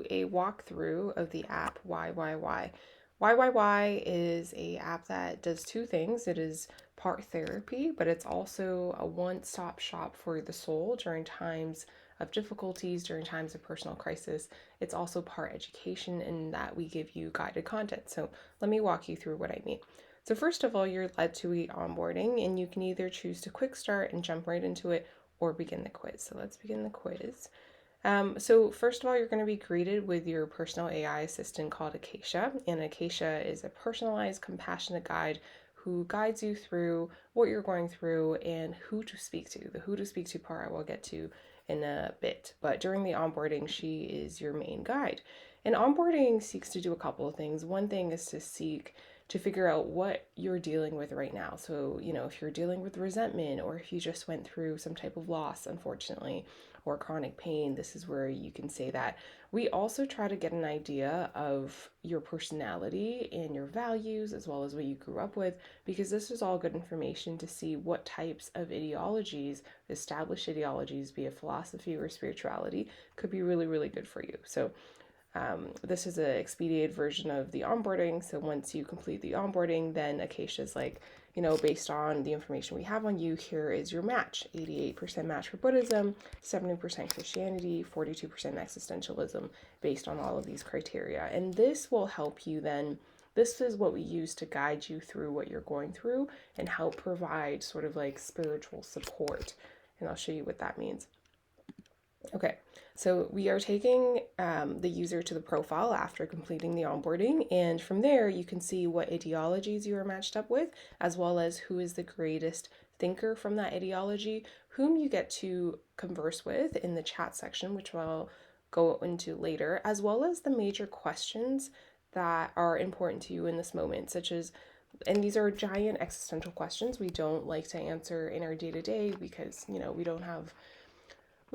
a walkthrough of the app whywhywhy. Whywhywhy is a app that does two things. It is part therapy, but it's also a one-stop shop for the soul during times of difficulties, during times of personal crisis. It's also part education in that we give you guided content. So let me walk you through what I mean. So first of all, you're led to the onboarding, and you can either choose to quick start and jump right into it or begin the quiz. So let's begin the quiz. So first of all, you're going to be greeted with your personal AI assistant called Acacia, and Acacia is a personalized, compassionate guide who guides you through what you're going through and who to speak to. The who to speak to part I will get to in a bit, but during the onboarding, she is your main guide. And onboarding seeks to do a couple of things. One thing is to seek to figure out what you're dealing with right now. So, if you're dealing with resentment, or if you just went through some type of loss, unfortunately, or chronic pain, this is where you can say that. We also try to get an idea of your personality and your values, as well as what you grew up with, because this is all good information to see what types of ideologies, established ideologies, be it philosophy or spirituality, could be really, really good for you. So this is an expedited version of the onboarding. So once you complete the onboarding, then Acacia's like, based on the information we have on you, here is your match. 88% match for Buddhism, 70% Christianity, 42% existentialism, based on all of these criteria. And this will help you then. This is what we use to guide you through what you're going through and help provide sort of like spiritual support. And I'll show you what that means. Okay, so we are taking the user to the profile after completing the onboarding, and from there you can see what ideologies you are matched up with, as well as who is the greatest thinker from that ideology, whom you get to converse with in the chat section, which I'll go into later, as well as the major questions that are important to you in this moment, such as, and these are giant existential questions we don't like to answer in our day-to-day because, we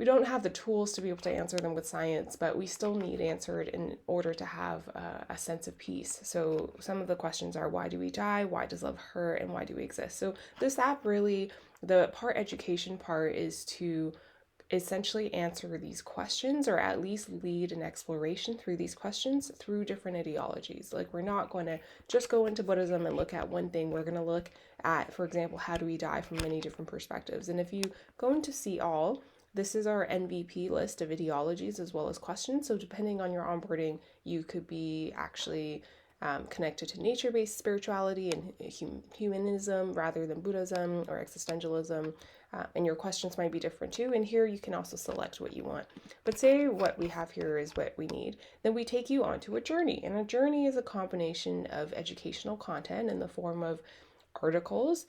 don't have the tools to be able to answer them with science, but we still need answered in order to have a sense of peace. So some of the questions are, why do we die? Why does love hurt? And why do we exist? So this app really, the part education part is to essentially answer these questions, or at least lead an exploration through these questions through different ideologies. Like, we're not going to just go into Buddhism and look at one thing. We're going to look at, for example, how do we die from many different perspectives. And if you go into see all, this is our MVP list of ideologies as well as questions. So depending on your onboarding, you could be actually connected to nature-based spirituality and humanism rather than Buddhism or existentialism. And your questions might be different too. And here you can also select what you want. But say what we have here is what we need. Then we take you onto a journey. And a journey is a combination of educational content in the form of articles.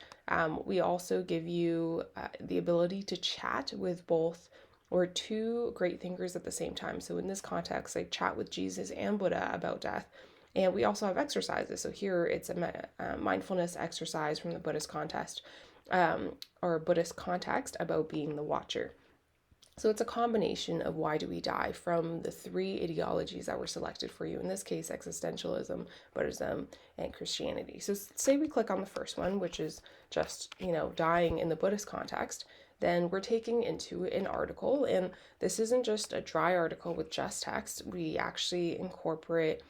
We also give you the ability to chat with both or two great thinkers at the same time. So in this context, I chat with Jesus and Buddha about death. And we also have exercises. So here it's a mindfulness exercise from the Buddhist Buddhist context about being the watcher. So it's a combination of why do we die from the three ideologies that were selected for you. In this case, existentialism, Buddhism, and Christianity. So say we click on the first one, which is just, dying in the Buddhist context. Then we're taking into an article, and this isn't just a dry article with just text. We actually incorporate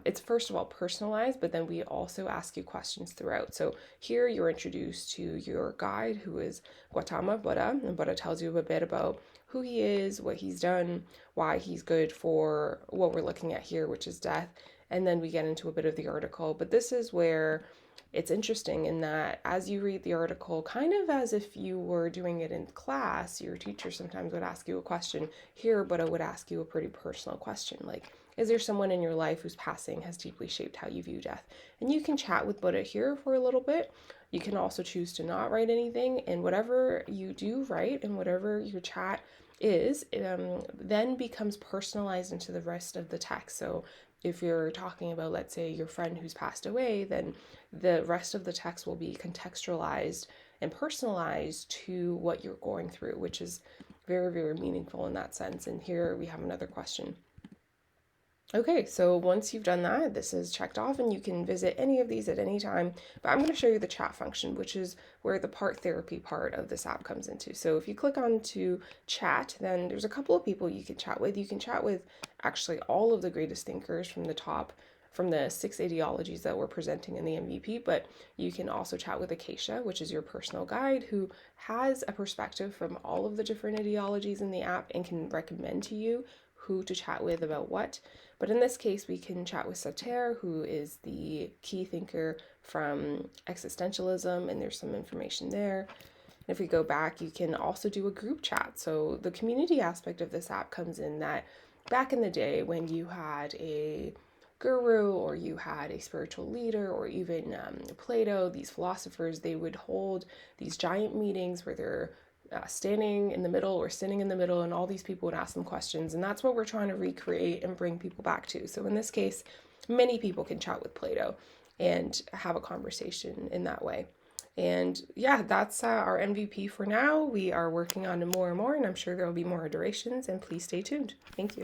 it's first of all personalized, but then we also ask you questions throughout. So here you're introduced to your guide, who is Gautama Buddha, and Buddha tells you a bit about who he is, what he's done, why he's good for what we're looking at here, which is death. And then we get into a bit of the article. But this is where it's interesting in that as you read the article, kind of as if you were doing it in class, your teacher sometimes would ask you a question. Here, Buddha would ask you a pretty personal question, like, is there someone in your life whose passing has deeply shaped how you view death? And you can chat with Buddha here for a little bit. You can also choose to not write anything, and whatever you do write and whatever your chat is, then becomes personalized into the rest of the text. So if you're talking about, let's say, your friend who's passed away, then the rest of the text will be contextualized and personalized to what you're going through, which is very, very meaningful in that sense. And here we have another question. Okay, so once you've done that, this is checked off and you can visit any of these at any time. But I'm going to show you the chat function, which is where the part therapy part of this app comes into. So if you click on to chat, then there's a couple of people you can chat with. You can chat with actually all of the greatest thinkers from the top, from the 6 ideologies that we're presenting in the MVP, but you can also chat with Acacia, which is your personal guide who has a perspective from all of the different ideologies in the app and can recommend to you who to chat with about what. But in this case, we can chat with Sater, who is the key thinker from existentialism, and there's some information there. And if we go back, you can also do a group chat. So the community aspect of this app comes in that back in the day when you had a guru or you had a spiritual leader or even Plato, these philosophers, they would hold these giant meetings where they're standing in the middle or sitting in the middle, and all these people would ask them questions. And that's what we're trying to recreate and bring people back to. So in this case, many people can chat with Plato and have a conversation in that way. And yeah, that's our MVP for now. We are working on more and more, and I'm sure there will be more iterations. And please stay tuned. Thank you.